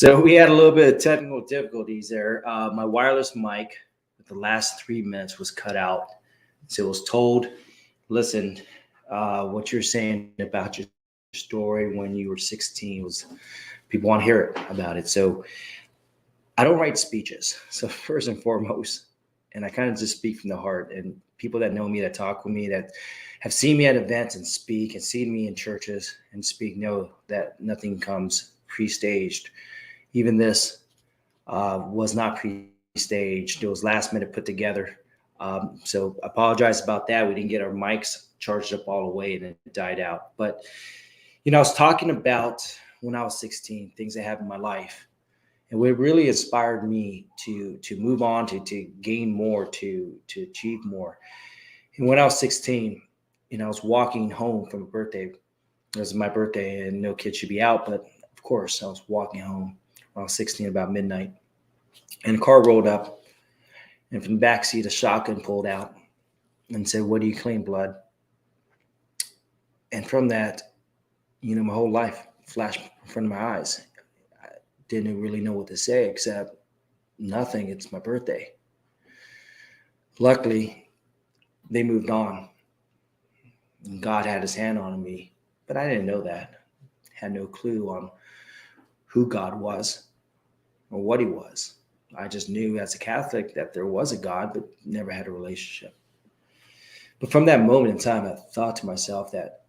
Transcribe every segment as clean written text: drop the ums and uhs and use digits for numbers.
So we had a little bit of technical difficulties there. My wireless mic with the last 3 minutes was cut out. So it was told, listen, what you're saying about your story when you were 16 was people want to hear it about it. So I don't write speeches. So first and foremost, and I kind of just speak from the heart. And people that know me, that talk with me, that have seen me at events and speak and seen me in churches and speak know that nothing comes pre-staged. Even this was not pre-staged. It was last minute put together. So I apologize about that. We didn't get our mics charged up all the way and it died out. But, I was talking about when I was 16, things that happened in my life. And what really inspired me to move on, to gain more, to achieve more. And when I was 16, I was walking home from a birthday. It was my birthday and no kid should be out. But of course, I was walking home when I was 16 about midnight. And a car rolled up. And from the back seat, a shotgun pulled out and said, "What do you claim, blood?" And from that, my whole life flashed in front of my eyes. I didn't really know what to say except nothing. It's my birthday. Luckily, they moved on. And God had his hand on me, but I didn't know that. Had no clue on who God was or what he was. I just knew as a Catholic that there was a God, but never had a relationship. But from that moment in time, I thought to myself that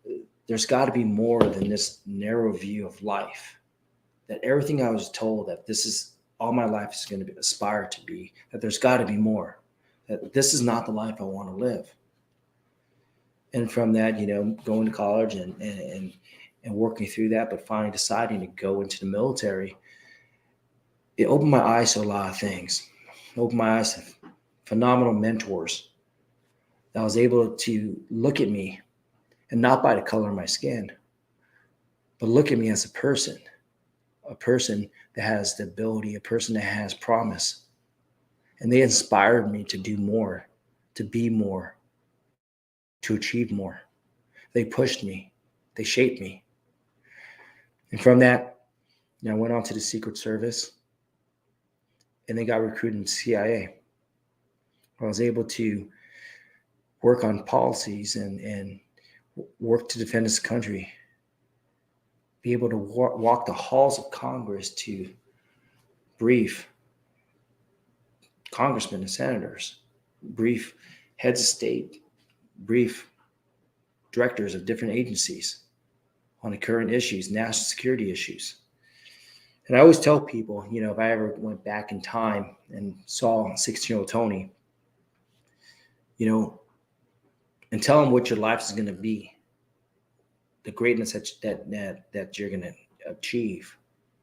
there's got to be more than this narrow view of life. That everything I was told that this is all my life is going to be aspire to be, that there's got to be more. That this is not the life I want to live. And from that, going to college and working through that, but finally deciding to go into the military, it opened my eyes to a lot of things. It opened my eyes to phenomenal mentors that was able to look at me, and not by the color of my skin, but look at me as a person that has the ability, a person that has promise. And they inspired me to do more, to be more, to achieve more. They pushed me. They shaped me. And from that, I went on to the Secret Service and they got recruited in the CIA. I was able to work on policies and work to defend this country, be able to walk the halls of Congress to brief congressmen and senators, brief heads of state, brief directors of different agencies on the current issues, national security issues. And I always tell people, if I ever went back in time and saw 16-year-old Tony, and tell him what your life is going to be, the greatness that you're going to achieve,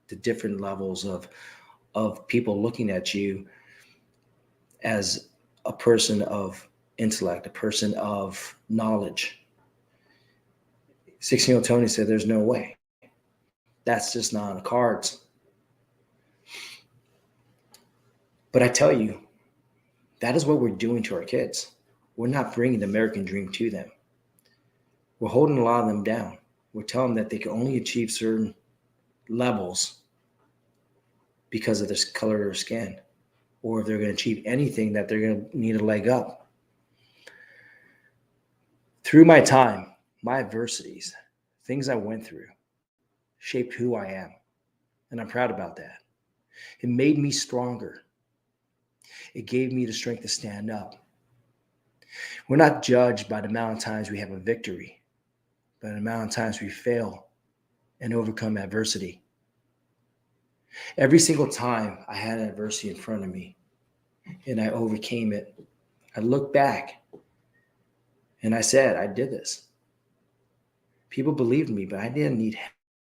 the different levels of people looking at you as a person of intellect, a person of knowledge. 16-year-old Tony said, "There's no way. That's just not on the cards." But I tell you, that is what we're doing to our kids. We're not bringing the American dream to them. We're holding a lot of them down. We're telling them that they can only achieve certain levels because of the color of their skin, or if they're going to achieve anything, that they're going to need a leg up. Through my time, my adversities, things I went through, shaped who I am. And I'm proud about that. It made me stronger. It gave me the strength to stand up. We're not judged by the amount of times we have a victory, but the amount of times we fail and overcome adversity. Every single time I had adversity in front of me and I overcame it, I looked back and I said, I did this. People believed me, but I didn't need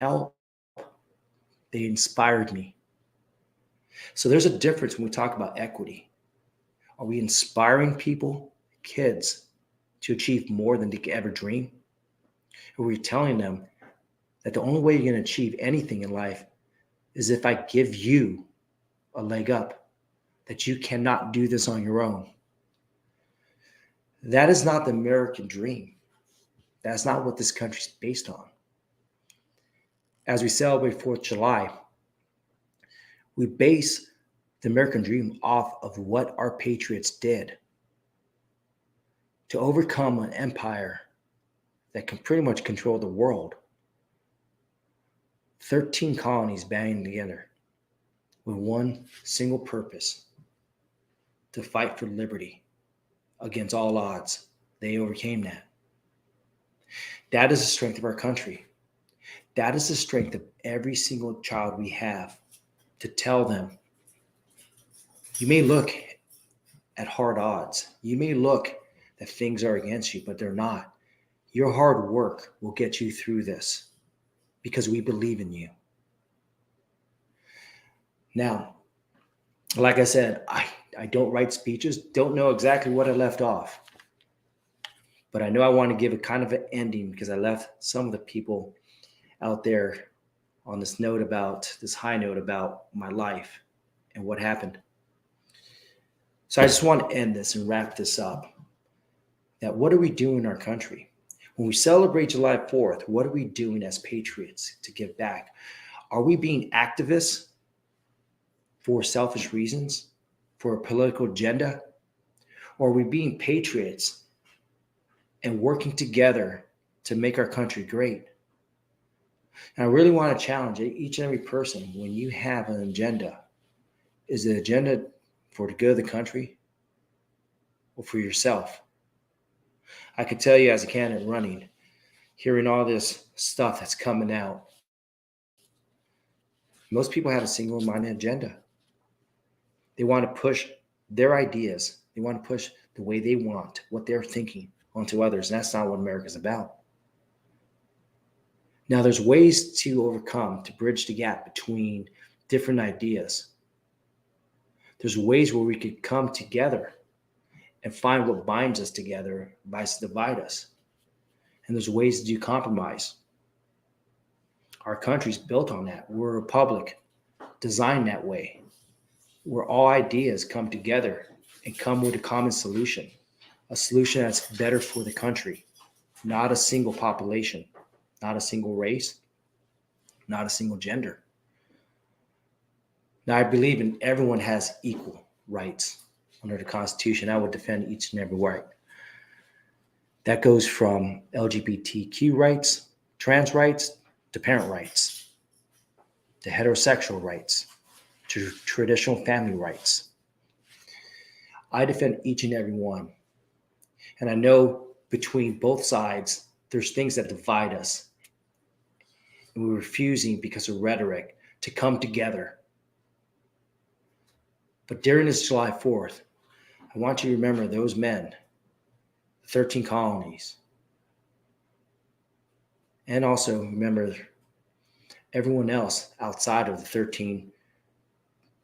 help. They inspired me. So there's a difference when we talk about equity. Are we inspiring people, kids, to achieve more than they could ever dream? Or are we telling them that the only way you're going to achieve anything in life is if I give you a leg up, that you cannot do this on your own? That is not the American dream. That's not what this country's based on. As we celebrate 4th of July, We base the American dream off of what our patriots did to overcome an empire that can pretty much control the world. 13 colonies banding together with one single purpose: to fight for liberty against all odds. They overcame that. That is the strength of our country. That is the strength of every single child we have, to tell them, you may look at hard odds. You may look that things are against you, but they're not. Your hard work will get you through this because we believe in you. Now, like I said, I don't write speeches, don't know exactly what I left off, but I know I want to give a kind of an ending because I left some of the people out there on this high note about my life and what happened. So I just want to end this and wrap this up. That what are we doing in our country? When we celebrate July 4th, what are we doing as patriots to give back? Are we being activists for selfish reasons, for a political agenda? Or are we being patriots and working together to make our country great? And I really want to challenge each and every person: when you have an agenda, is the agenda for the good of the country or for yourself? I could tell you, as a candidate running, hearing all this stuff that's coming out, most people have a single-minded agenda. They want to push their ideas. They want to push the way they want, what they're thinking, onto others. And that's not what America's about. Now, there's ways to overcome, to bridge the gap between different ideas. There's ways where we could come together and find what binds us together, vice divide us. And there's ways to do compromise. Our country's built on that. We're a republic designed that way, where all ideas come together and come with a common solution, a solution that's better for the country, not a single population, not a single race, not a single gender. Now, I believe in everyone has equal rights under the Constitution. I would defend each and every right. That goes from LGBTQ rights, trans rights, to parent rights, to heterosexual rights, to traditional family rights. I defend each and every one. And I know between both sides, there's things that divide us. And we're refusing, because of rhetoric, to come together. But during this July 4th, I want you to remember those men, 13 colonies. And also remember everyone else outside of the 13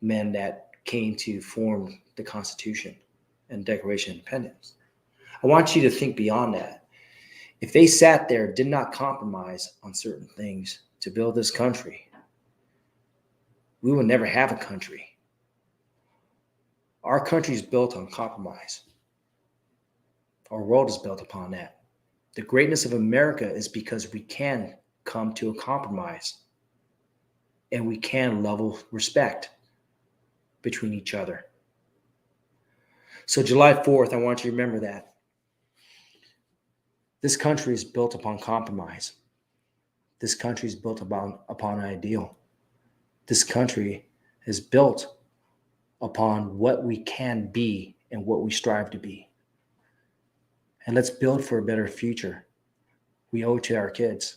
men that came to form the Constitution and Declaration of Independence. I want you to think beyond that. If they sat there, did not compromise on certain things to build this country, we will never have a country. Our country is built on compromise. Our world is built upon that. The greatness of America is because we can come to a compromise and we can level respect between each other. So July 4th, I want you to remember that. This country is built upon compromise. This country is built upon an ideal. This country is built upon what we can be and what we strive to be. And let's build for a better future. We owe it to our kids.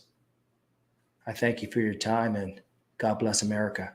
I thank you for your time, and God bless America.